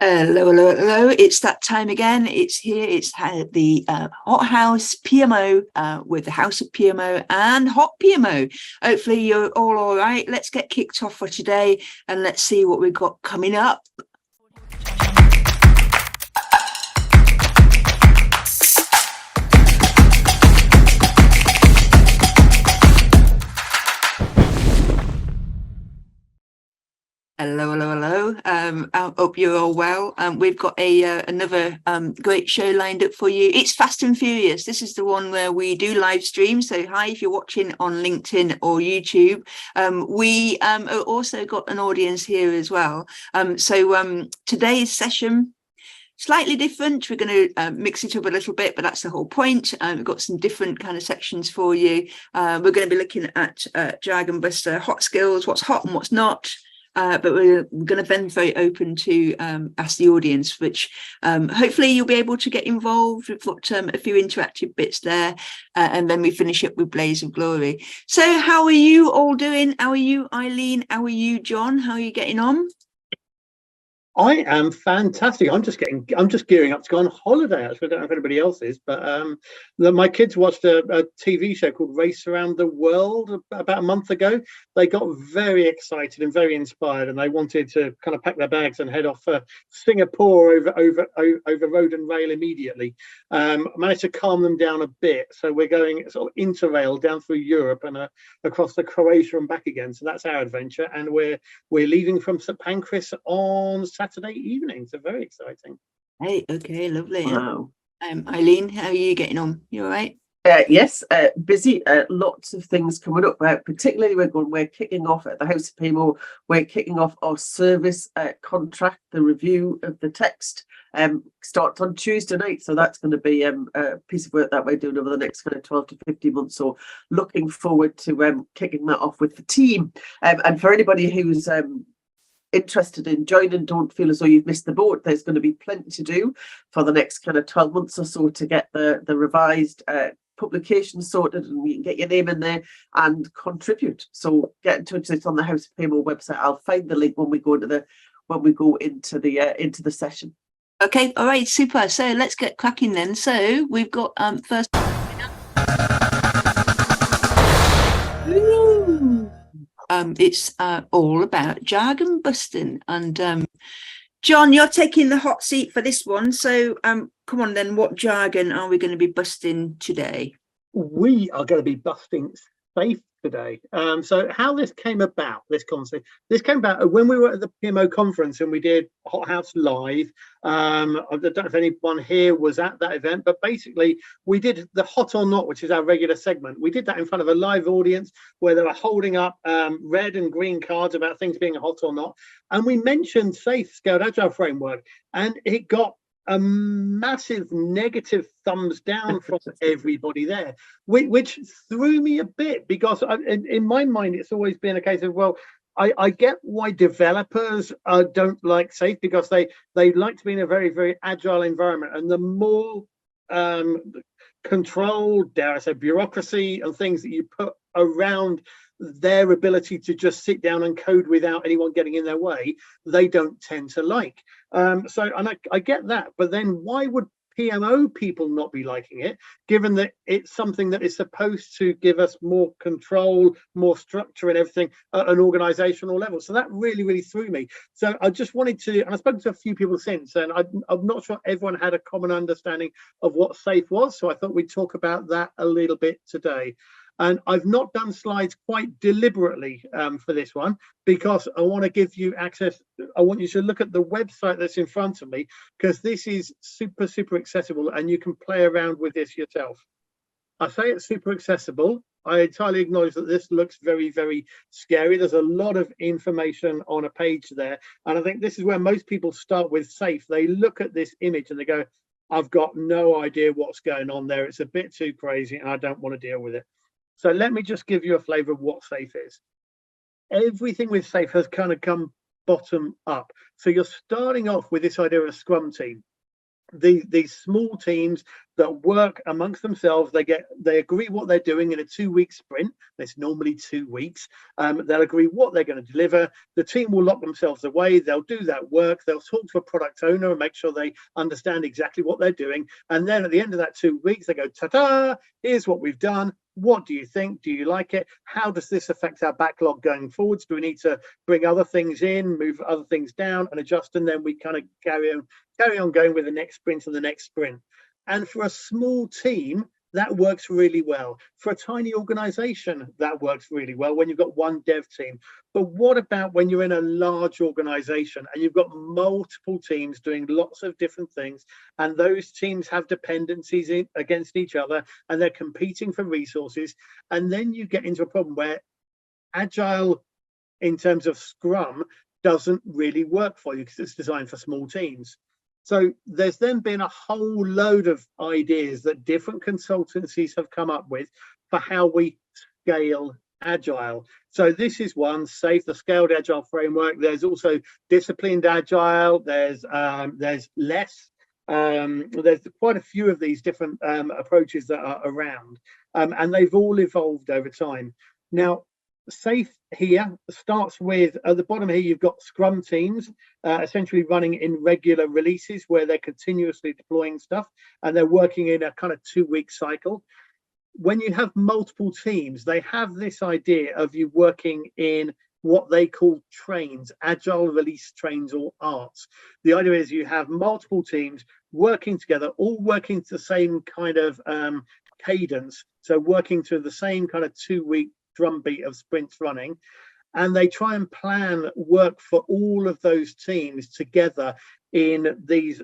Hello, hello, hello. It's that time again. It's here. It's the HotHouse PMO with the House of PMO and Hot PMO. Hopefully you're all right. Let's get kicked off for today and let's see what we've got coming up. Hello, hello, hello. I hope you're all well. We've got another great show lined up for you. It's Fast and Furious. This is the one where we do live stream. So hi, if you're watching on LinkedIn or YouTube. We also got an audience here as well. Today's session, slightly different. We're going to mix it up a little bit, but that's the whole point. We've got some different kind of sections for you. We're going to be looking at Jargon Buster, hot skills, what's hot and what's not. But we're going to then very open to ask the audience, which hopefully you'll be able to get involved. We've got a few interactive bits there, and then we finish up with Blaze of Glory. So how are you all doing? How are you, Eileen? How are you, John? How are you getting on? I am fantastic. I'm just gearing up to go on holiday. Actually, I don't know if anybody else is, but my kids watched a TV show called Race Around the World about a month ago. They got very excited and very inspired, and they wanted to kind of pack their bags and head off for Singapore over road and rail immediately. Managed to calm them down a bit, so we're going sort of interrail down through Europe and across to Croatia and back again. So that's our adventure, and we're leaving from St Pancras on Saturday evening, so very exciting. Hey, okay, lovely. Wow. Eileen, how are you getting on? You all right? Yes, busy. Lots of things coming up. Particularly, we're kicking off at the House of PMO. We're kicking off our service contract. The review of the text starts on Tuesday night, so that's going to be a piece of work that we're doing over the next kind of 12 to 15 months. So, looking forward to kicking that off with the team. And for anybody who's interested in joining, don't feel as though you've missed the boat. There's going to be plenty to do for the next kind of 12 months or so to get the revised publication sorted, and you can get your name in there and contribute. So get in touch. It's on the House of PMO website. I'll find the link when we go into the session. Okay, all right, super. So let's get cracking then. So we've got first. It's all about jargon busting, and John, you're taking the hot seat for this one. So come on then, what jargon are we going to be busting today? We are going to be busting safe today. So how this came about, this concept, this came about when we were at the PMO conference and we did HotHouse Live. I don't know if anyone here was at that event, but basically we did the Hot or Not, which is our regular segment. We did that in front of a live audience where they were holding up red and green cards about things being hot or not. And we mentioned Safe Scaled Agile Framework, and it got a massive negative thumbs down from everybody there, which threw me a bit, because in my mind it's always been a case of, well, I get why developers don't like Safe, because they like to be in a very, very agile environment, and the more control, dare I say, bureaucracy and things that you put around their ability to just sit down and code without anyone getting in their way, they don't tend to like. I get that, but then why would PMO people not be liking it, given that it's something that is supposed to give us more control, more structure and everything at an organizational level? So that really, really threw me. So I just wanted to, and I've spoken to a few people since, and I'm not sure everyone had a common understanding of what Safe was, so I thought we'd talk about that a little bit today. And I've not done slides quite deliberately for this one, because I want to give you access. I want you to look at the website that's in front of me, because this is super, super accessible and you can play around with this yourself. I say it's super accessible. I entirely acknowledge that this looks very, very scary. There's a lot of information on a page there. And I think this is where most people start with Safe. They look at this image and they go, I've got no idea what's going on there. It's a bit too crazy and I don't want to deal with it. So let me just give you a flavour of what Safe is. Everything with Safe has kind of come bottom up. So you're starting off with this idea of a scrum team. These small teams that work amongst themselves. They agree what they're doing in a 2-week sprint. It's normally 2 weeks. They'll agree what they're going to deliver. The team will lock themselves away. They'll do that work. They'll talk to a product owner and make sure they understand exactly what they're doing. And then at the end of that 2 weeks, they go, ta-da, here's what we've done. What do you think? Do you like it? How does this affect our backlog going forwards? Do we need to bring other things in, move other things down and adjust? And then we kind of carry on going with the next sprint and the next sprint. And for a small team, that works really well. For a tiny organization, that works really well when you've got one dev team. But what about when you're in a large organization and you've got multiple teams doing lots of different things, and those teams have dependencies against each other and they're competing for resources? And then you get into a problem where Agile, in terms of Scrum, doesn't really work for you because it's designed for small teams. So there's then been a whole load of ideas that different consultancies have come up with for how we scale Agile. So this is one, SAFe, the Scaled Agile Framework. There's also Disciplined Agile. There's less. There's quite a few of these different approaches that are around, and they've all evolved over time. Now, SAFe here starts with, at the bottom here, you've got Scrum teams essentially running in regular releases where they're continuously deploying stuff and they're working in a kind of 2-week cycle. When you have multiple teams, they have this idea of you working in what they call trains, agile release trains or arts. The idea is you have multiple teams working together, all working to the same kind of cadence. So working to the same kind of 2-week drumbeat of sprints running, and they try and plan work for all of those teams together in these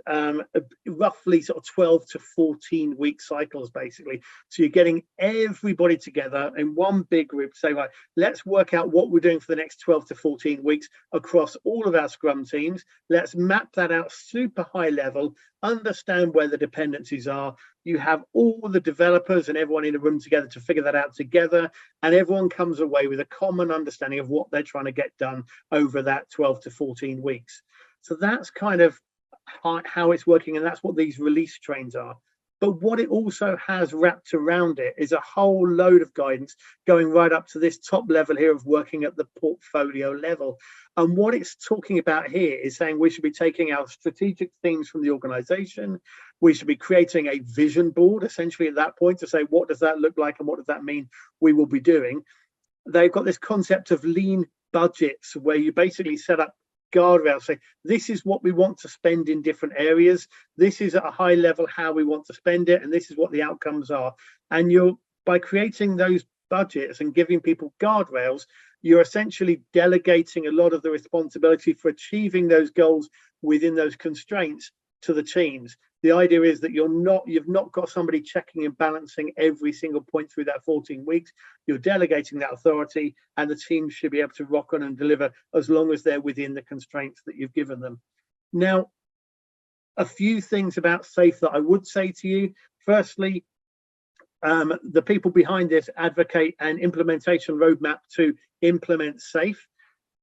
roughly sort of 12 to 14 week cycles, basically. So you're getting everybody together in one big group, say, right, let's work out what we're doing for the next 12 to 14 weeks across all of our Scrum teams. Let's map that out super high level, understand where the dependencies are. You have all the developers and everyone in a room together to figure that out together, and everyone comes away with a common understanding of what they're trying to get done over that 12 to 14 weeks. So that's kind of how it's working, and that's what these release trains are. But what it also has wrapped around it is a whole load of guidance going right up to this top level here of working at the portfolio level. And what it's talking about here is saying we should be taking our strategic themes from the organization. We should be creating a vision board essentially at that point to say, what does that look like and what does that mean we will be doing? They've got this concept of lean budgets where you basically set up guardrails, say this is what we want to spend in different areas, this is at a high level how we want to spend it, and this is what the outcomes are. And you're, by creating those budgets and giving people guardrails, you're essentially delegating a lot of the responsibility for achieving those goals within those constraints to the teams. The idea is that you've not got somebody checking and balancing every single point through that 14 weeks. You're delegating that authority, and the team should be able to rock on and deliver as long as they're within the constraints that you've given them. Now, a few things about SAFe that I would say to you. Firstly, the people behind this advocate an implementation roadmap to implement SAFe.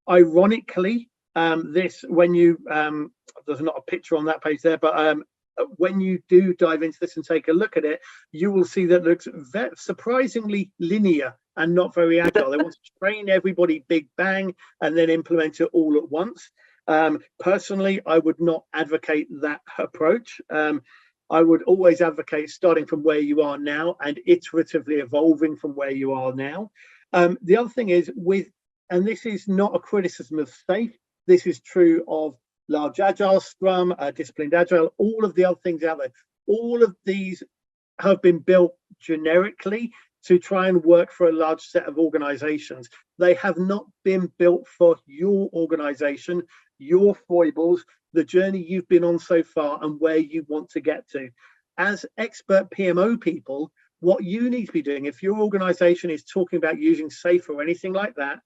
Ironically, this, when you, there's not a picture on that page there, but when you do dive into this and take a look at it, you will see that it looks surprisingly linear and not very agile. They want to train everybody big bang and then implement it all at once. Personally, I would not advocate that approach. I would always advocate starting from where you are now and iteratively evolving from where you are now. The other thing is and this is not a criticism of SAFe, this is true of large agile, Scrum, disciplined agile, all of the other things out there. All of these have been built generically to try and work for a large set of organizations. They have not been built for your organization, your foibles, the journey you've been on so far and where you want to get to. As expert PMO people, what you need to be doing, if your organization is talking about using SAFe or anything like that,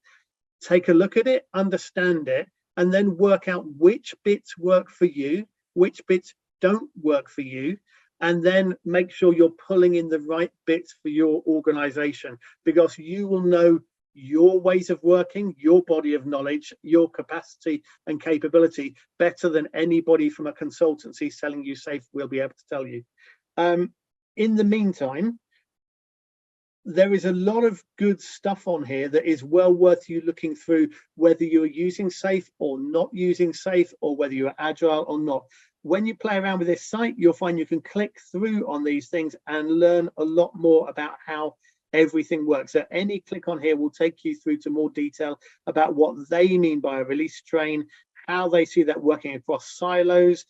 take a look at it, understand it, and then work out which bits work for you, which bits don't work for you, and then make sure you're pulling in the right bits for your organization, because you will know your ways of working, your body of knowledge, your capacity and capability better than anybody from a consultancy selling you SAFe will be able to tell you. in the meantime, there is a lot of good stuff on here that is well worth you looking through, whether you're using SAFe or not using SAFe, or whether you're agile or not. When you play around with this site, you'll find you can click through on these things and learn a lot more about how everything works. So any click on here will take you through to more detail about what they mean by a release train, how they see that working across silos,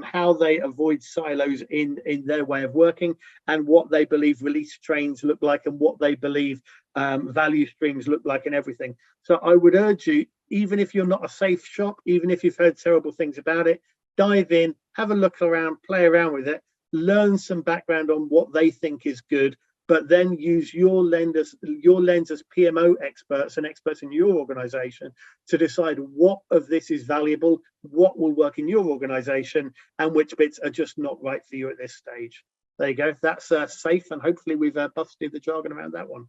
how they avoid silos in their way of working, and what they believe release trains look like, and what they believe value streams look like, and everything. So I would urge you, even if you're not a SAFe shop, even if you've heard terrible things about it, dive in, have a look around, play around with it, learn some background on what they think is good, but then use your lens as PMO experts and experts in your organization to decide what of this is valuable, what will work in your organization, and which bits are just not right for you at this stage. There you go. That's SAFe, and hopefully we've busted the jargon around that one.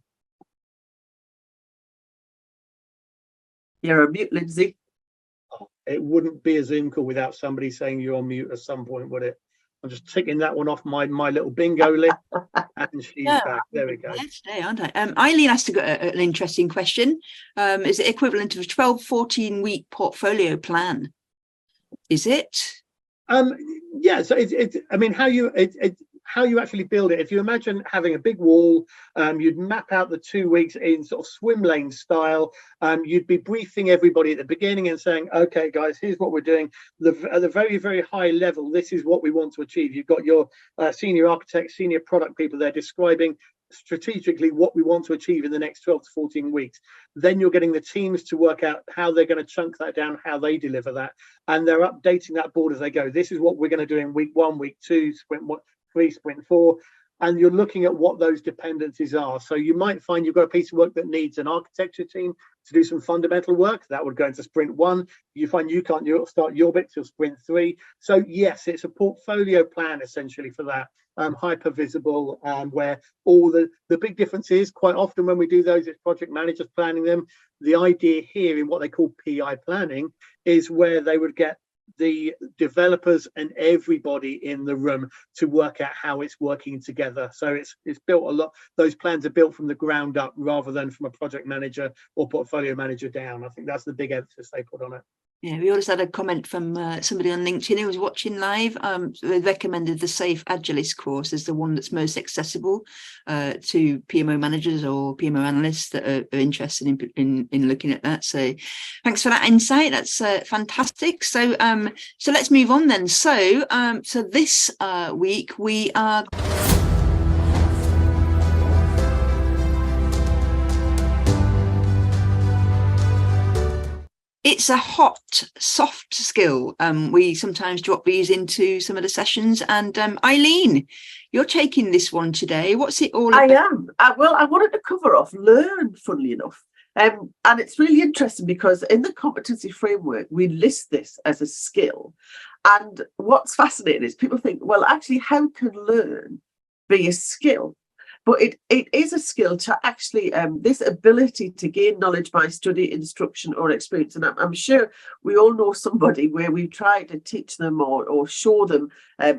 You're on mute, Lindsay. Oh, it wouldn't be a Zoom call without somebody saying you're on mute at some point, would it? I'm just ticking that one off my little bingo list, and she's back. There we go. Today, aren't I? Eileen asked an interesting question. Is it equivalent of a 12-14 week portfolio plan? Is it? Yeah. So I mean, how you actually build it. If you imagine having a big wall, you'd map out the 2 weeks in sort of swim lane style. You'd be briefing everybody at the beginning and saying, okay, guys, here's what we're doing. At the very, very high level, this is what we want to achieve. You've got your senior architects, senior product people there describing strategically what we want to achieve in the next 12 to 14 weeks. Then you're getting the teams to work out how they're going to chunk that down, how they deliver that. And they're updating that board as they go. This is what we're going to do in week 1, week 2, sprint 3, sprint 4, and you're looking at what those dependencies are. So you might find you've got a piece of work that needs an architecture team to do some fundamental work. That would go into sprint 1. You find you can't start your bit till sprint 3. So yes, it's a portfolio plan essentially for that, hyper visible, where all the big difference is quite often when we do those, it's project managers planning them. The idea here in what they call PI planning is where they would get the developers and everybody in the room to work out how it's working together. So it's built a lot. Those plans are built from the ground up rather than from a project manager or portfolio manager down. I think that's the big emphasis they put on it. Yeah, we also had a comment from somebody on LinkedIn who was watching live. They recommended the SAFe Agilist course as the one that's most accessible to PMO managers or PMO analysts that are interested in looking at that. So thanks for that insight. That's fantastic. So so let's move on then. So so this week we are it's a hot, soft skill. We sometimes drop these into some of the sessions. And Eileen, you're taking this one today. What's it all about? I am. Well, I wanted to cover off learn, funnily enough. And it's really interesting because in the competency framework, we list this as a skill. And what's fascinating is people think, well, actually, how can learn be a skill? But it is a skill to actually, this ability to gain knowledge by study, instruction or experience. And I'm sure we all know somebody where we've tried to teach them or show them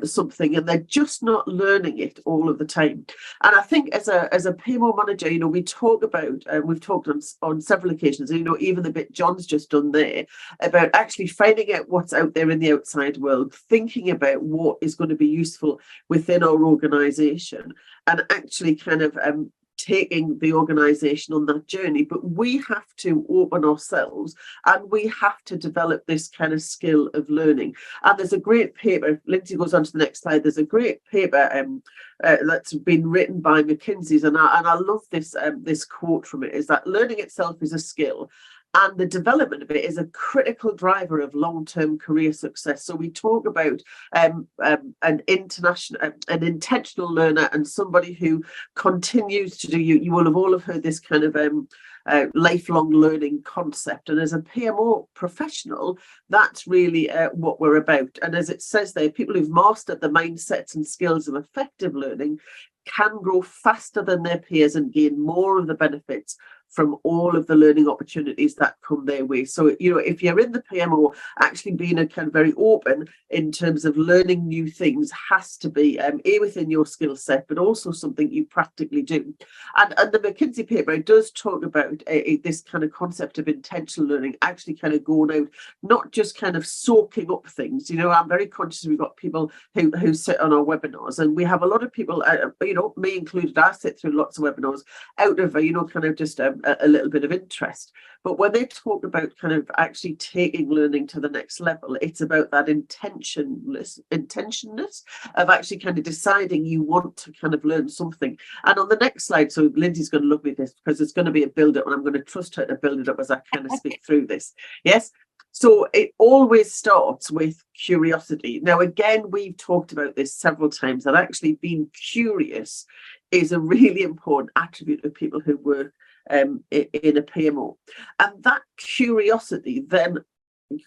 something and they're just not learning it all of the time. And I think as a PMO manager, we talk about, we've talked on several occasions, even the bit John's just done there, about actually finding out what's out there in the outside world, thinking about what is going to be useful within our organisation, and actually kind of taking the organisation on that journey. But we have to open ourselves and we have to develop this kind of skill of learning. And there's a great paper, Lindsay goes on to the next slide, there's a great paper that's been written by McKinsey's, and I love this this quote from it, is that learning itself is a skill. And the development of it is a critical driver of long-term career success. So we talk about an intentional learner and somebody who continues to do. You will have all have heard this kind of lifelong learning concept. And as a PMO professional, that's really what we're about. And as it says there, people who've mastered the mindsets and skills of effective learning can grow faster than their peers and gain more of the benefits from all of the learning opportunities that come their way. So, you know, if you're in the PMO, actually being a kind of very open in terms of learning new things has to be A, within your skill set, but also something you practically do. And the McKinsey paper, it does talk about this kind of concept of intentional learning, actually kind of going out, not just kind of soaking up things. You know, I'm very conscious we've got people who sit on our webinars, and we have a lot of people, you know, me included, I sit through lots of webinars out of, you know, kind of just a little bit of interest. But when they talk about kind of actually taking learning to the next level, it's about that intentionalness of actually kind of deciding you want to kind of learn something. And on the next slide, so Lindsay's going to look at this because it's going to be a build up, and I'm going to trust her to build it up as I kind of speak through this. Yes. So it always starts with curiosity. Now, again, we've talked about this several times, that actually being curious is a really important attribute of people who work in a PMO. And that curiosity then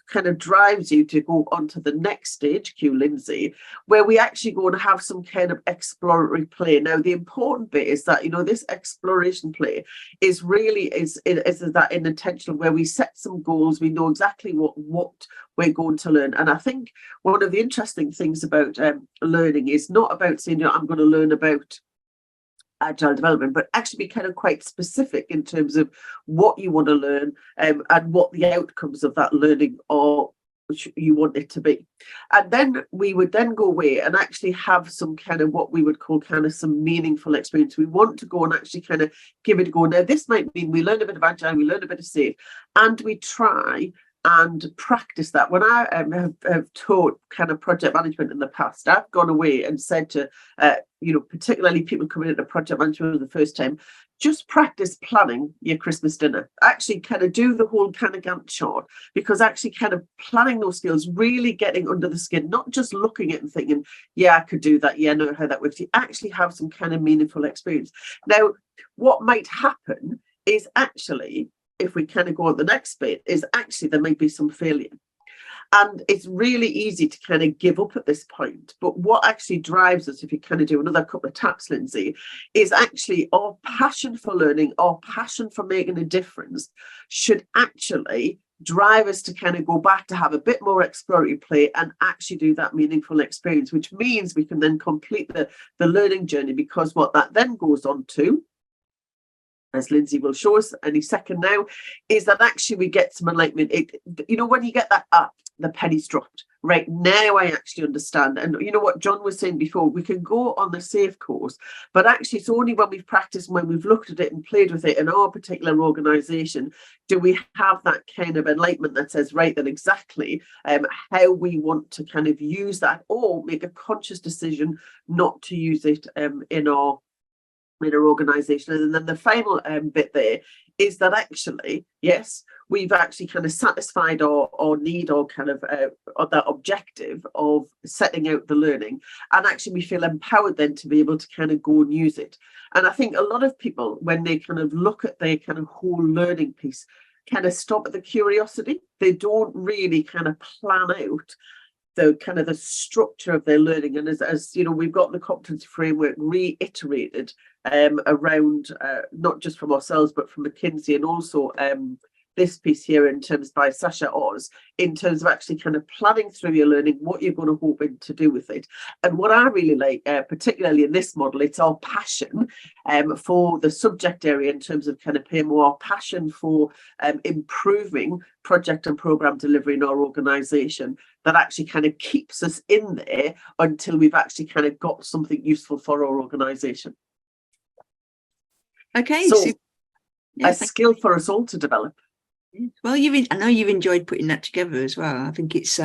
kind of drives you to go on to the next stage, cue Lindsay, where we actually go and have some kind of exploratory play. Now, the important bit is that, you know, this exploration play is really is that intentional, where we set some goals, we know exactly what we're going to learn. And I think one of the interesting things about learning is not about saying, you know, I'm going to learn about agile development, but actually be kind of quite specific in terms of what you want to learn and what the outcomes of that learning are you want it to be. And then we would then go away and actually have some kind of what we would call kind of some meaningful experience. We want to go and actually kind of give it a go. Now, this might mean we learn a bit of agile, we learn a bit of safe, and we try and practice that. When I have taught kind of project management in the past, I've gone away and said to, you know, particularly people coming into project management for the first time, just practice planning your Christmas dinner. Actually kind of do the whole kind of Gantt chart, because actually kind of planning those skills, really getting under the skin, not just looking at it and thinking, yeah, I could do that. Yeah, I know how that works. You actually have some kind of meaningful experience. Now, what might happen is actually, if we kind of go on the next bit, is actually there might be some failure. And it's really easy to kind of give up at this point. But what actually drives us, if you kind of do another couple of taps, Lindsay, is actually our passion for learning, our passion for making a difference should actually drive us to kind of go back to have a bit more exploratory play and actually do that meaningful experience, which means we can then complete the learning journey. Because what that then goes on to, as Lindsay will show us any second now, is that actually we get some enlightenment. You know, when you get that the penny's dropped, right? Now I actually understand. And you know what John was saying before, we can go on the safe course, but actually it's only when we've practiced, when we've looked at it and played with it in our particular organisation, do we have that kind of enlightenment that says, right, then exactly how we want to kind of use that, or make a conscious decision not to use it in our organisation. And then the final bit there is that actually, yes, we've actually kind of satisfied our need, or kind of that objective of setting out the learning, and actually we feel empowered then to be able to kind of go and use it. And I think a lot of people, when they kind of look at their kind of whole learning piece, kind of stop at the curiosity. They don't really kind of plan out the kind of the structure of their learning. And as you know, we've got the competency framework reiterated around not just from ourselves but from McKinsey, and also this piece here in terms by Sasha Oz, in terms of actually kind of planning through your learning, what you're going to hope to do with it. And what I really like, particularly in this model, it's our passion for the subject area in terms of kind of PMO, our passion for improving project and program delivery in our organisation, that actually kind of keeps us in there until we've actually kind of got something useful for our organisation. Okay, so yeah, a skill for us all to develop. Well, I know you've enjoyed putting that together as well. I think it's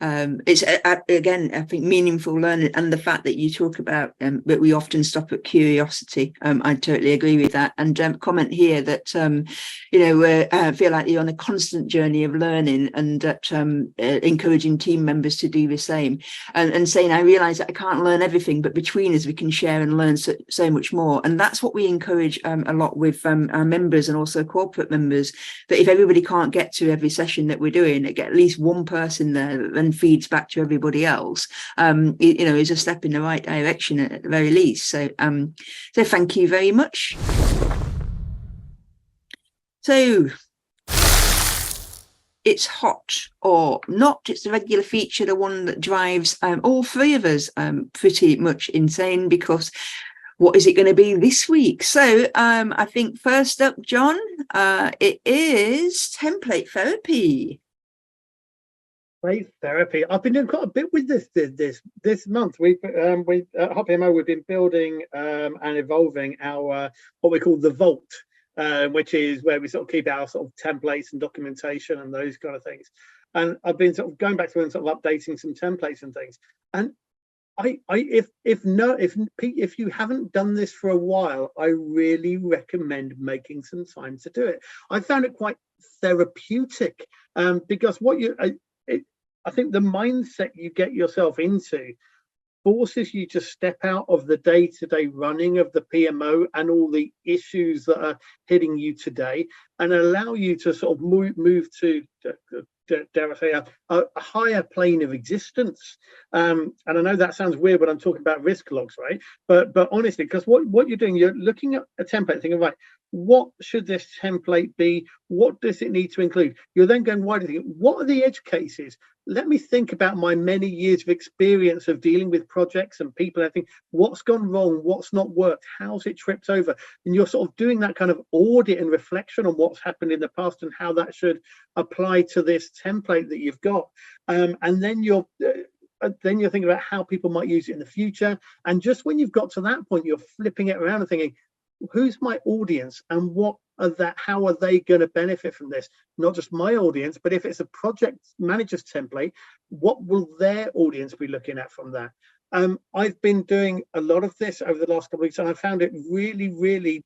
again, I think meaningful learning, and the fact that you talk about that we often stop at curiosity. I totally agree with that. And comment here that you know, I feel like you're on a constant journey of learning, and that encouraging team members to do the same, and saying, I realise that I can't learn everything, but between us we can share and learn so much more. And that's what we encourage a lot with our members, and also corporate members, that if everybody can't get to every session that we're doing, they get at least one person there and feeds back to everybody else, you know, is a step in the right direction at the very least. So thank you very much. So it's hot or not. It's a regular feature, the one that drives all three of us pretty much insane, because what is it going to be this week? So I think first up, John, it is template therapy. Great therapy. I've been doing quite a bit with this month. We at Hot PMO, we've been building and evolving our what we call the vault, which is where we sort of keep our sort of templates and documentation and those kind of things. And I've been sort of going back through and sort of updating some templates and things. And if you haven't done this for a while, I really recommend making some time to do it. I found it quite therapeutic, because I think the mindset you get yourself into forces you to step out of the day-to-day running of the PMO and all the issues that are hitting you today, and allow you to sort of move to dare I say, a higher plane of existence. And I know that sounds weird when I'm talking about risk logs, right? But honestly, because what you're doing, you're looking at a template thinking, right, what should this template be? What does it need to include? You're then going wider, thinking, what are the edge cases? Let me think about my many years of experience of dealing with projects and people. And I think, what's gone wrong? What's not worked? How's it tripped over? And you're sort of doing that kind of audit and reflection on what's happened in the past and how that should apply to this template that you've got. And then you're thinking about how people might use it in the future. And just when you've got to that point, you're flipping it around and thinking, who's my audience and how are they going to benefit from this? Not just my audience, but if it's a project manager's template, what will their audience be looking at from that? I've been doing a lot of this over the last couple of weeks, and I found it really,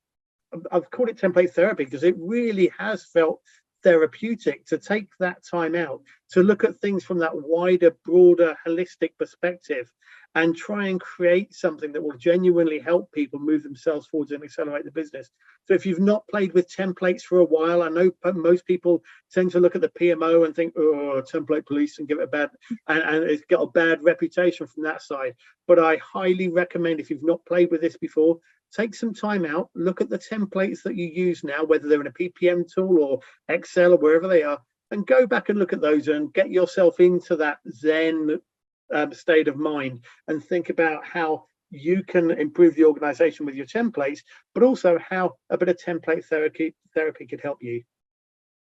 I've called it template therapy, because it really has felt therapeutic to take that time out to look at things from that wider, broader, holistic perspective, and try and create something that will genuinely help people move themselves forward and accelerate the business. So if you've not played with templates for a while, I know most people tend to look at the PMO and think, oh, template police, and give it a bad, and it's got a bad reputation from that side. But I highly recommend, if you've not played with this before, take some time out, look at the templates that you use now, whether they're in a PPM tool or Excel or wherever they are, and go back and look at those and get yourself into that Zen state of mind, and think about how you can improve the organization with your templates, but also how a bit of template therapy could help you.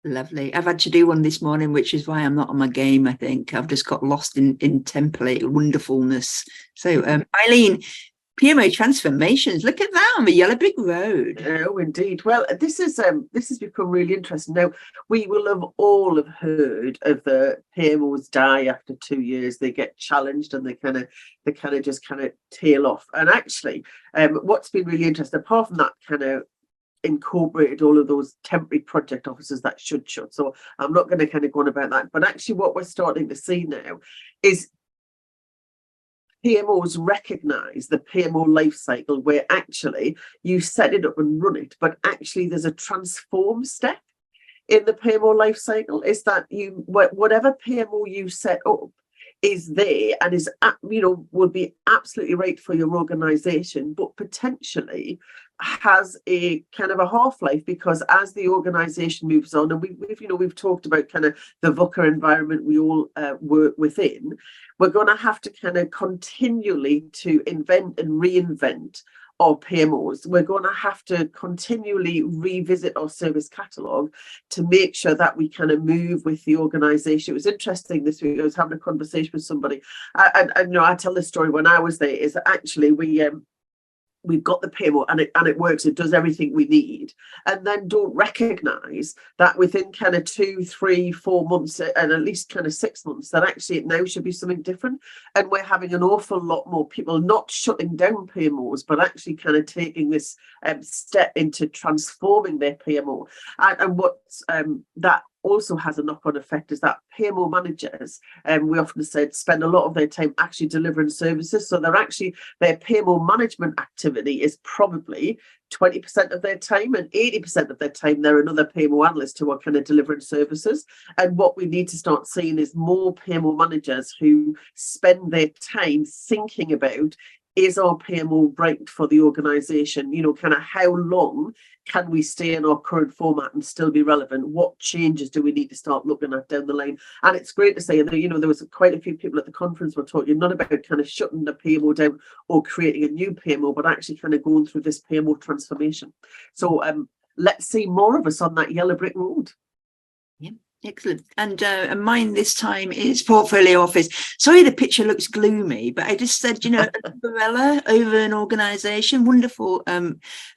Lovely. I've had to do one this morning, which is why I'm not on my game. I think I've just got lost in template wonderfulness. So Eileen, PMO transformations. Look at that on the Yellow Brick Road. Oh, indeed. Well, this has become really interesting. Now, we will have all have heard of the PMOs die after 2 years. They get challenged and they kind of just tail off. And actually, what's been really interesting, apart from that kind of incorporated all of those temporary project officers that should shut. So I'm not going to kind of go on about that. But actually, what we're starting to see now is PMOs recognise the PMO life cycle, where actually you set it up and run it, but actually there's a transform step in the PMO life cycle. Is that whatever PMO you set up is there and is will be absolutely right for your organisation, but potentially has a kind of a half-life, because as the organisation moves on, and we've talked about kind of the VUCA environment we all work within, we're going to have to kind of continually to invent and reinvent our PMOs. We're going to have to continually revisit our service catalogue to make sure that we kind of move with the organisation. It was interesting this week. I was having a conversation with somebody, and I tell this story when I was there. Is that actually we've got the PMO and it works, it does everything we need, and then don't recognise that within kind of 2, 3, 4 months and at least kind of 6 months, that actually it now should be something different. And we're having an awful lot more people not shutting down PMOs, but actually kind of taking this step into transforming their PMO. And what's that also has a knock-on effect is that PMO managers, we often said, spend a lot of their time actually delivering services. So their PMO management activity is probably 20% of their time, and 80% of their time they're another PMO analyst who are kind of delivering services. And what we need to start seeing is more PMO managers who spend their time thinking about, is our PMO right for the organisation? Kind of how long can we stay in our current format and still be relevant? What changes do we need to start looking at down the line? And it's great to say, you know, there was quite a few people at the conference were talking not about kind of shutting the PMO down or creating a new PMO, but actually kind of going through this PMO transformation. So let's see more of us on that yellow brick road. Yeah. Excellent. And mine this time is Portfolio Office. Sorry, the picture looks gloomy, but I just said, you know, an umbrella over an organization, wonderful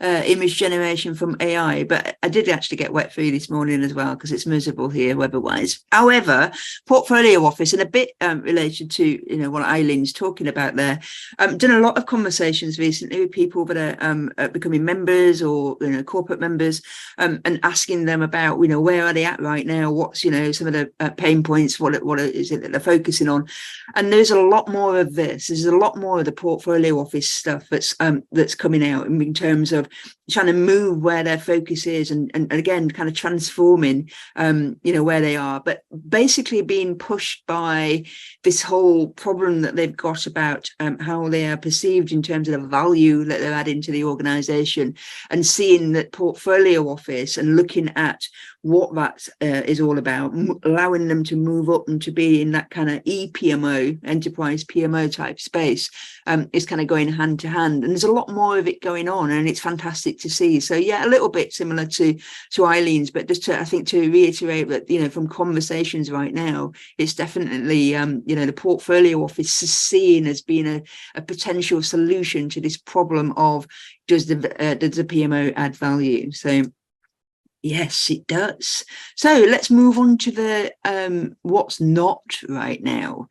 image generation from AI. But I did actually get wet through this morning as well, because it's miserable here weather-wise. However, Portfolio Office, and a bit related to, you know, what Eileen's talking about there, done a lot of conversations recently with people that are becoming members or, you know, corporate members, and asking them about, you know, where are they at right now? What's, you know, some of the pain points, what is it that they're focusing on? And there's a lot more of this. There's a lot more of the Portfolio Office stuff that's coming out in terms of trying to move where their focus is, and again, kind of transforming, you know, where they are, but basically being pushed by this whole problem that they've got about how they are perceived in terms of the value that they're adding to the organization, and seeing that Portfolio Office and looking at what that is all about, allowing them to move up and to be in that kind of ePMO, enterprise PMO type space, is kind of going hand to hand. And there's a lot more of it going on, and it's fantastic to see. So yeah, a little bit similar to Eileen's, but just to, I think, to reiterate that, you know, from conversations right now, it's definitely, you know, the Portfolio Office is seen as being a potential solution to this problem of does the PMO add value? So yes, it does. So let's move on to the what's not right now.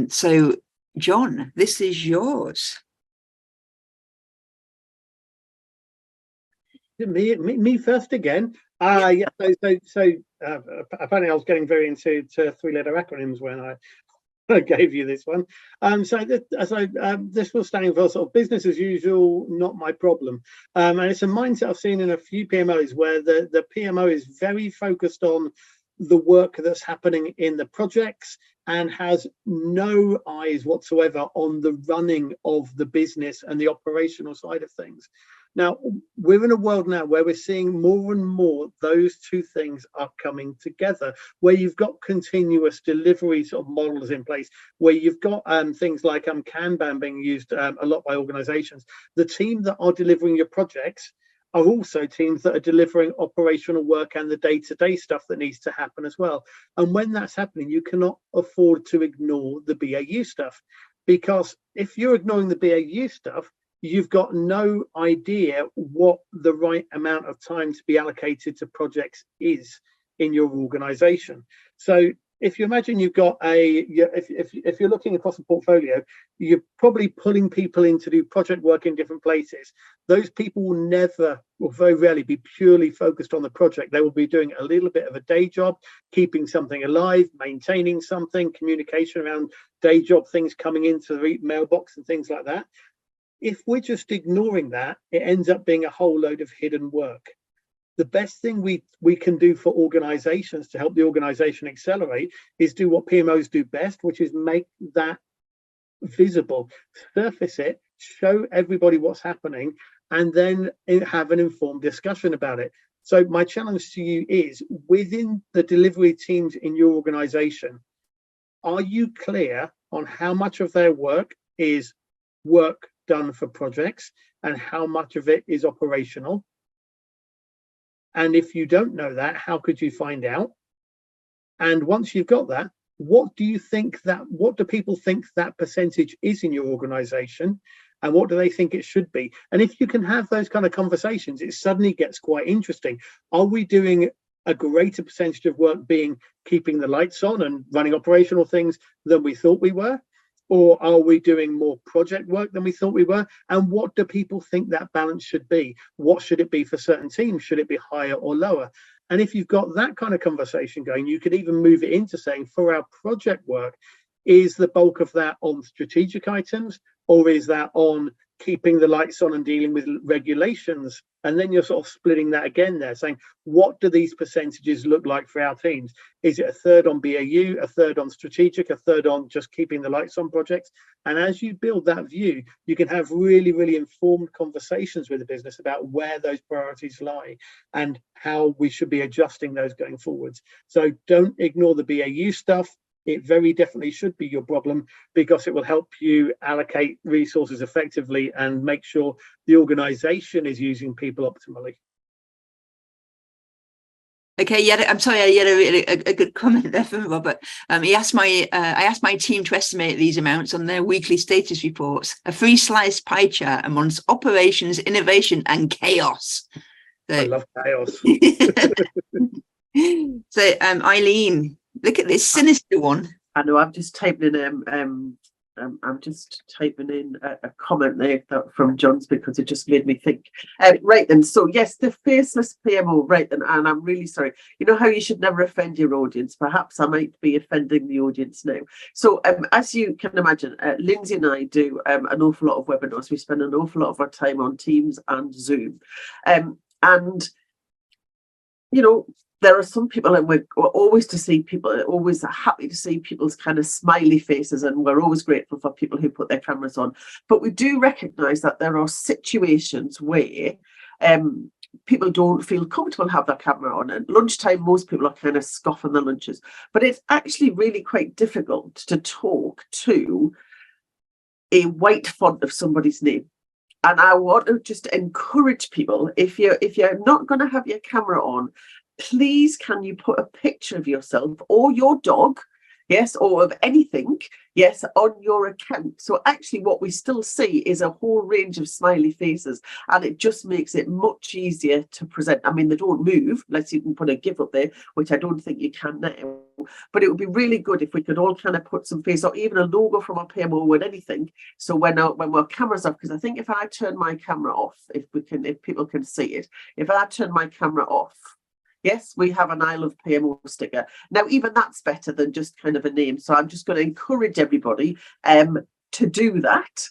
So John, this is yours. Me first again. Yeah. So apparently I was getting very into three-letter acronyms when I gave you this one. This was standing for sort of business as usual, not my problem. And it's a mindset I've seen in a few PMOs where the PMO is very focused on the work that's happening in the projects and has no eyes whatsoever on the running of the business and the operational side of things. Now, we're in a world now where we're seeing more and more those two things are coming together, where you've got continuous delivery sort of models in place, where you've got things like Kanban being used a lot by organizations. The team that are delivering your projects are also teams that are delivering operational work and the day-to-day stuff that needs to happen as well. And when that's happening, you cannot afford to ignore the BAU stuff, because if you're ignoring the BAU stuff, you've got no idea what the right amount of time to be allocated to projects is in your organization. So if you imagine you've got if you're looking across a portfolio, you're probably pulling people in to do project work in different places. Those people will never, or very rarely, be purely focused on the project. They will be doing a little bit of a day job, keeping something alive, maintaining something, communication around day job things coming into the mailbox and things like that. If we're just ignoring that, it ends up being a whole load of hidden work. The best thing we can do for organizations to help the organization accelerate is do what PMOs do best, which is make that visible, surface it, show everybody what's happening, and then have an informed discussion about it. So my challenge to you is, within the delivery teams in your organization, are you clear on how much of their work is work done for projects and how much of it is operational? And if you don't know that, how could you find out? And once you've got that, what do people think that percentage is in your organization, and what do they think it should be? And if you can have those kind of conversations, it suddenly gets quite interesting. Are we doing a greater percentage of work being keeping the lights on and running operational things than we thought we were? Or are we doing more project work than we thought we were? And what do people think that balance should be? What should it be for certain teams? Should it be higher or lower? And if you've got that kind of conversation going, you could even move it into saying, for our project work, is the bulk of that on strategic items, or is that on keeping the lights on and dealing with regulations. And then you're sort of splitting that again there, saying, what do these percentages look like for our teams? Is it a third on BAU, a third on strategic, a third on just keeping the lights on projects? And as you build that view, you can have really, really informed conversations with the business about where those priorities lie and how we should be adjusting those going forwards. So don't ignore the BAU stuff. It very definitely should be your problem, because it will help you allocate resources effectively and make sure the organization is using people optimally. Okay, yeah, I'm sorry, I had a good comment there from Robert. I asked my team to estimate these amounts on their weekly status reports. A free sliced pie chart amongst operations, innovation, and chaos. So, I love chaos. So, Eileen, look at this sinister one. I know. I'm just typing in a comment there from John's, because it just made me think. Right then. So yes, the faceless PMO. Right then, and I'm really sorry. You know how you should never offend your audience. Perhaps I might be offending the audience now. So as you can imagine, Lindsay and I do an awful lot of webinars. We spend an awful lot of our time on Teams and Zoom, and you know, there are some people, and we're always always happy to see people's kind of smiley faces, and we're always grateful for people who put their cameras on. But we do recognise that there are situations where people don't feel comfortable have their camera on. At lunchtime, most people are kind of scoffing their lunches. But it's actually really quite difficult to talk to a white font of somebody's name. And I want to just encourage people, if you're not going to have your camera on, please can you put a picture of yourself or your dog, yes, or of anything, yes, on your account. So actually what we still see is a whole range of smiley faces, and it just makes it much easier to present. I mean, they don't move, unless you can put a GIF up there, which I don't think you can now. But it would be really good if we could all kind of put some face, or even a logo from our PMO with anything. So when our cameras off, because I think if I turn my camera off, if people can see it, if I turn my camera off, yes, we have an I Love PMO sticker. Now, even that's better than just kind of a name. So I'm just going to encourage everybody to do that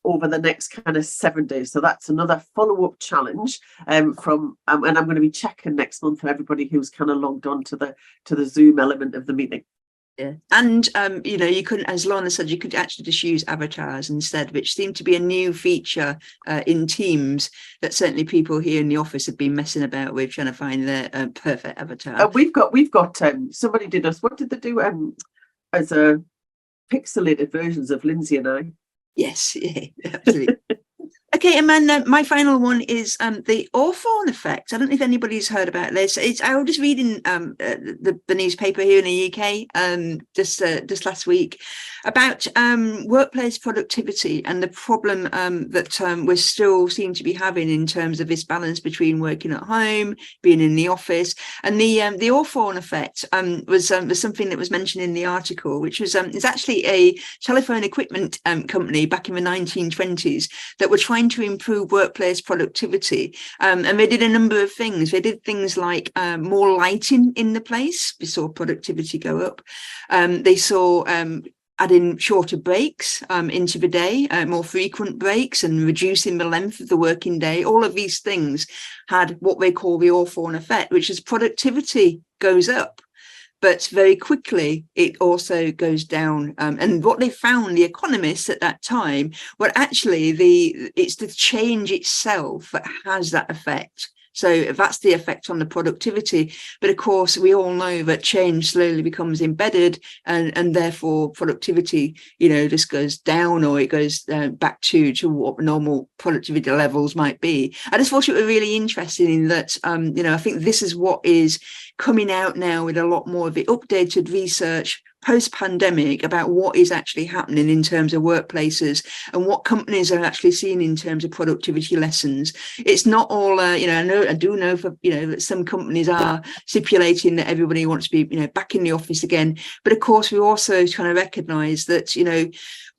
over the next kind of 7 days. So that's another follow-up challenge and I'm going to be checking next month for everybody who's kind of logged on to the Zoom element of the meeting. Yeah. And you couldn't, as Lorna said, you could actually just use avatars instead, which seemed to be a new feature in Teams that certainly people here in the office have been messing about with, trying to find their perfect avatar. We've got somebody did us. What did they do as a pixelated versions of Lindsay and I? Yes, yeah, absolutely. Okay, Amanda, my final one is the Hawthorne effect. I don't know if anybody's heard about this. I was just reading the newspaper here in the UK just last week about workplace productivity and the problem that we still seem to be having in terms of this balance between working at home, being in the office, and the Hawthorne effect was something that was mentioned in the article, which was it's actually a telephone equipment company back in the 1920s that were trying to improve workplace productivity, and they did a number of things. They did things like more lighting in the place. We saw productivity go up. They saw adding shorter breaks into the day, more frequent breaks, and reducing the length of the working day. All of these things had what they call the Hawthorne effect, which is productivity goes up, but very quickly it also goes down. And what they found, the economists at that time, were actually it's the change itself that has that effect. So that's the effect on the productivity. But of course, we all know that change slowly becomes embedded, and therefore productivity, just goes down, or it goes back to what normal productivity levels might be. I just thought it was really interesting in that, I think this is what is coming out now with a lot more of the updated research post-pandemic about what is actually happening in terms of workplaces and what companies are actually seeing in terms of productivity lessons. It's not all, I do know for, that some companies are stipulating that everybody wants to be, back in the office again. But of course, we also kind of recognise that,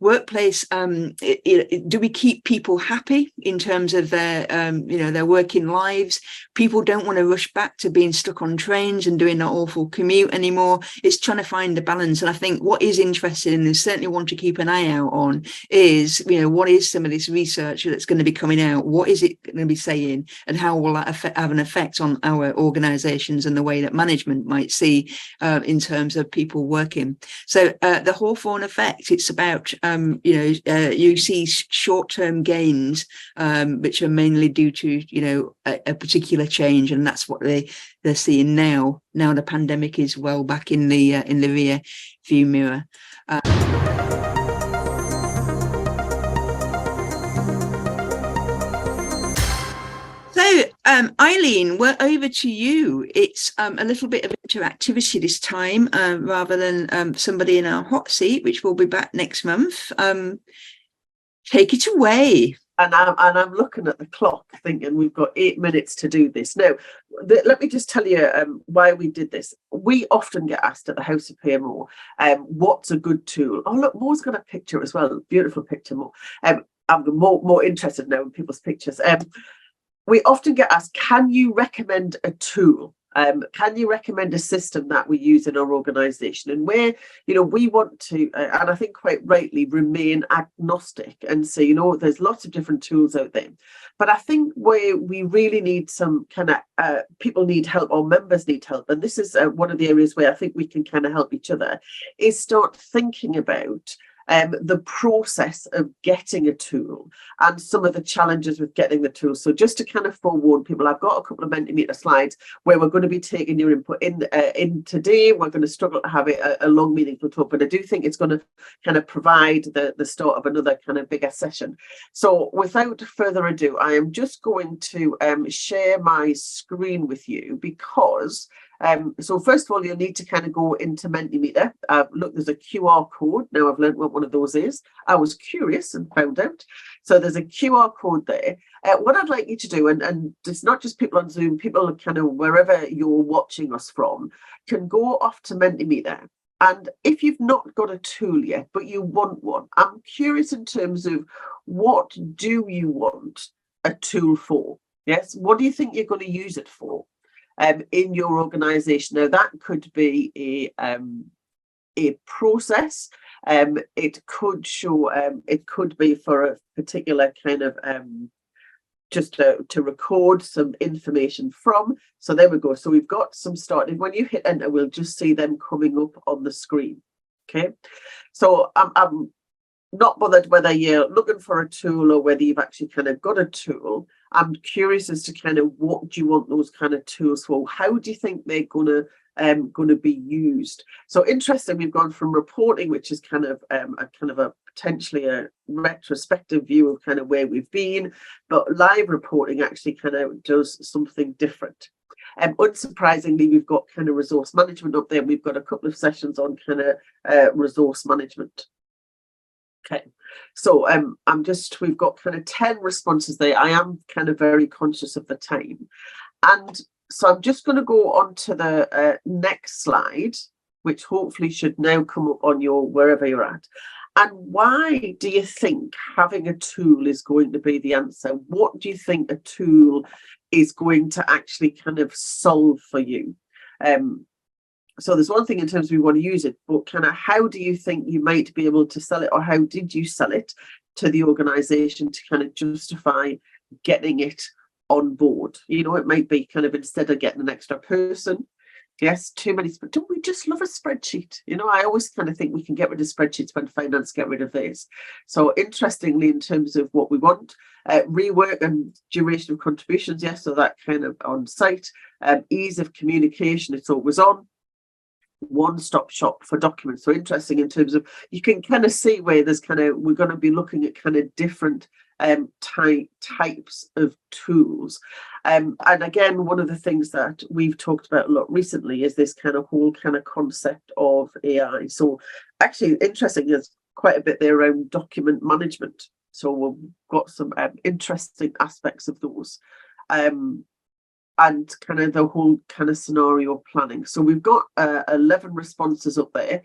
workplace, do we keep people happy in terms of their, their working lives? People don't want to rush back to being stuck on trains and doing that awful commute anymore. It's trying to find the balance front. And I think what is interesting, and certainly want to keep an eye out on, is, what is some of this research that's going to be coming out? What is it going to be saying, and how will that have an effect on our organisations and the way that management might see in terms of people working? So the Hawthorne effect, it's about, you see short-term gains, which are mainly due to, a particular change, and that's what they're seeing now. Now the pandemic is well back in the rear view mirror. So, Eileen, we're over to you. It's a little bit of interactivity this time, rather than somebody in our hot seat, which will be back next month. Take it away. And I'm looking at the clock thinking we've got 8 minutes to do this. Now, let me just tell you why we did this. We often get asked at the House of PMO, what's a good tool? Oh, look, Mo's got a picture as well. Beautiful picture, Mo. I'm more interested now in people's pictures. We often get asked, can you recommend a tool? Can you recommend a system that we use in our organisation? And where, we want to, and I think quite rightly, remain agnostic and say, there's lots of different tools out there. But I think where we really need some kind of, people need help, or members need help, and this is one of the areas where I think we can kind of help each other, is start thinking about the process of getting a tool and some of the challenges with getting the tool. So just to kind of forewarn people, I've got a couple of Mentimeter slides where we're going to be taking your input in today. We're going to struggle to have it a long, meaningful talk, but I do think it's going to kind of provide the start of another kind of bigger session. So without further ado, I am just going to share my screen with you, because so first of all, you'll need to kind of go into Mentimeter. Look, there's a QR code. Now I've learned what one of those is. I was curious and found out. So there's a QR code there. What I'd like you to do, and it's not just people on Zoom, people kind of wherever you're watching us from, can go off to Mentimeter. And if you've not got a tool yet, but you want one, I'm curious in terms of, what do you want a tool for? Yes, what do you think you're going to use it for? In your organisation. Now that could be a process. It could show. It could be for a particular kind of just to record some information from. So there we go. So we've got some started. When you hit enter, we'll just see them coming up on the screen. Okay. So I'm not bothered whether you're looking for a tool or whether you've actually kind of got a tool. I'm curious as to kind of what do you want those kind of tools for? How do you think they're going to be used? So interesting, we've gone from reporting, which is kind of a potentially a retrospective view of kind of where we've been, but live reporting actually kind of does something different. Unsurprisingly, we've got kind of resource management up there. We've got a couple of sessions on kind of resource management. Okay, so we've got kind of 10 responses there. I am kind of very conscious of the time. And so I'm just going to go on to the next slide, which hopefully should now come up on your wherever you're at. And why do you think having a tool is going to be the answer? What do you think a tool is going to actually kind of solve for you? So there's one thing in terms of we want to use it, but kind of how do you think you might be able to sell it, or how did you sell it to the organisation to kind of justify getting it on board? It might be kind of, instead of getting an extra person, yes, too many, but don't we just love a spreadsheet? I always kind of think we can get rid of spreadsheets when finance get rid of this. So interestingly, in terms of what we want, rework and duration of contributions, yes, so that kind of on site, ease of communication, it's always on. One-stop shop for documents. So interesting in terms of, you can kind of see where there's kind of, we're going to be looking at kind of different types of tools. And again, one of the things that we've talked about a lot recently is this kind of whole kind of concept of AI. So actually interesting, there's quite a bit there around document management. So we've got some interesting aspects of those. And kind of the whole kind of scenario planning. So we've got 11 responses up there.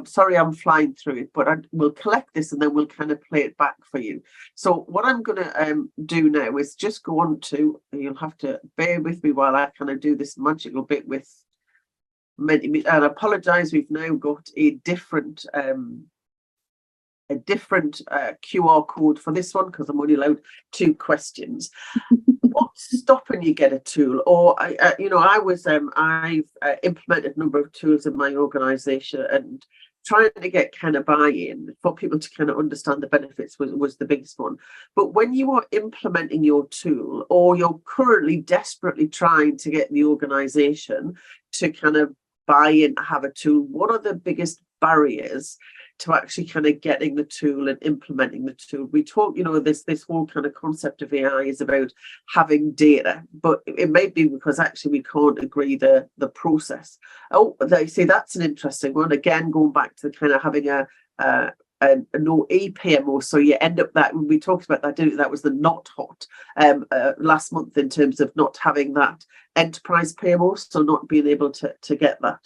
Sorry, I'm flying through it, but we'll collect this and then we'll kind of play it back for you. So what I'm going to do now is just go on to, you'll have to bear with me while I kind of do this magical bit with and I apologise, we've now got a different QR code for this one because I'm only allowed 2 questions. What's stopping you get a tool? Or I've implemented a number of tools in my organisation, and trying to get kind of buy-in for people to kind of understand the benefits was the biggest one. But when you are implementing your tool, or you're currently desperately trying to get the organisation to kind of buy in, have a tool, what are the biggest barriers to actually kind of getting the tool and implementing the tool? We talk, this whole kind of concept of AI is about having data, but it may be because actually we can't agree the process. Oh, they say that's an interesting one. Again, going back to kind of having a no PMO, so you end up that when we talked about that was the not hot last month in terms of not having that enterprise PMO, so not being able to get that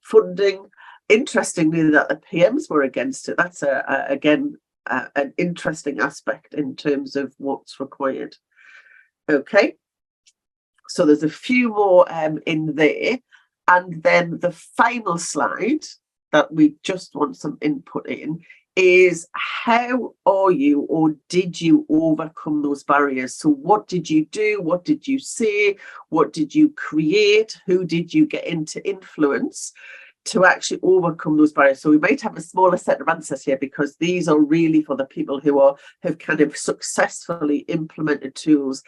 funding. Interestingly, that the PMs were against it. That's again an interesting aspect in terms of what's required. Okay, so there's a few more in there, and then the final slide that we just want some input in is how are you, or did you overcome those barriers? So what did you do? What did you say? What did you create? Who did you get into influence to actually overcome those barriers? So we might have a smaller set of answers here, because these are really for the people who have kind of successfully implemented tools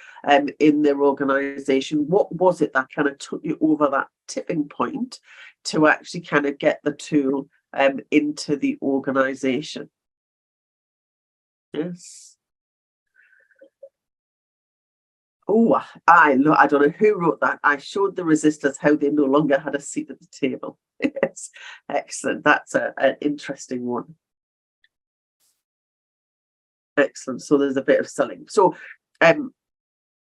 in their organization. What was it that kind of took you over that tipping point to actually kind of get the tool into the organization? Yes. Oh, I don't know who wrote that. I showed the resistors how they no longer had a seat at the table. Yes, excellent. That's an interesting one. Excellent. So there's a bit of selling. So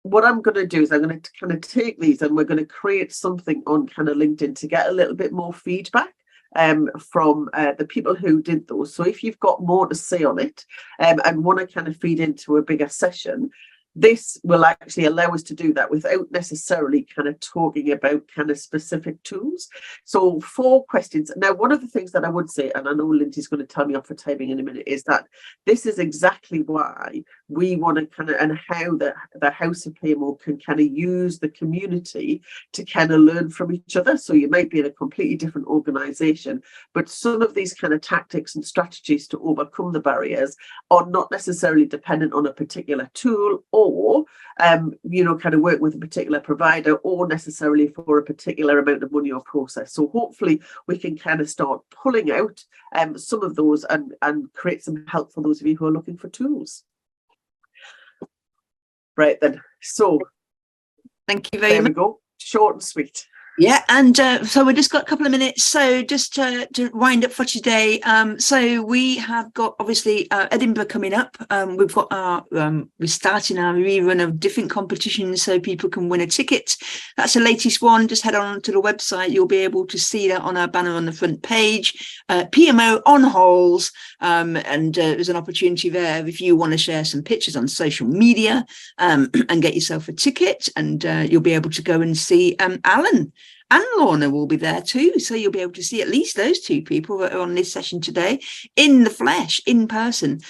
what I'm going to do is I'm going to kind of take these, and we're going to create something on kind of LinkedIn to get a little bit more feedback from the people who did those. So if you've got more to say on it and want to kind of feed into a bigger session, this will actually allow us to do that without necessarily kind of talking about kind of specific tools. So 4 questions. Now, one of the things that I would say, and I know Lindsay's going to tell me off for timing in a minute, is that this is exactly why we want to kind of, and how the House of PMO can kind of use the community to kind of learn from each other. So you might be in a completely different organisation, but some of these kind of tactics and strategies to overcome the barriers are not necessarily dependent on a particular tool, or kind of work with a particular provider, or necessarily for a particular amount of money or process. So hopefully we can kind of start pulling out some of those and create some help for those of you who are looking for tools. Right then, so thank you very much. There we go, short and sweet. Yeah, and so we've just got a couple of minutes. So just to wind up for today, so we have got obviously Edinburgh coming up. We've got our we're starting our rerun of different competitions, so people can win a ticket. That's the latest one. Just head on to the website. You'll be able to see that on our banner on the front page. PMO on holes, and there's an opportunity there if you want to share some pictures on social media and get yourself a ticket, and you'll be able to go and see Alan. And Lorna will be there too, so you'll be able to see at least those 2 people that are on this session today in the flesh, in person.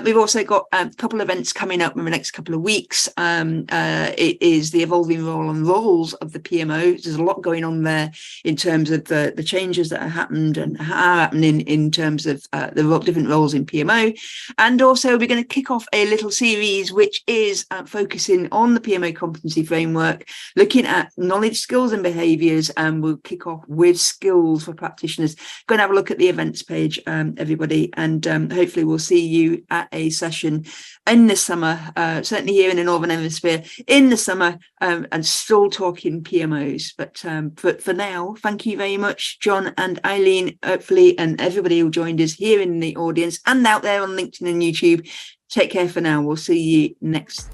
We've also got a couple of events coming up in the next couple of weeks. It is the evolving role and roles of the PMO. There's a lot going on there in terms of the changes that have happened and are happening in terms of the different roles in PMO. And also we're going to kick off a little series which is focusing on the PMO competency framework, looking at knowledge, skills and behaviours. And we'll kick off with skills for practitioners. Go and have a look at the events page, everybody, and hopefully we'll see you at a session in the summer, certainly here in the Northern Hemisphere in the summer, and still talking PMOs. But for now, thank you very much, John and Eileen, hopefully, and everybody who joined us here in the audience and out there on LinkedIn and YouTube. Take care for now. We'll see you next.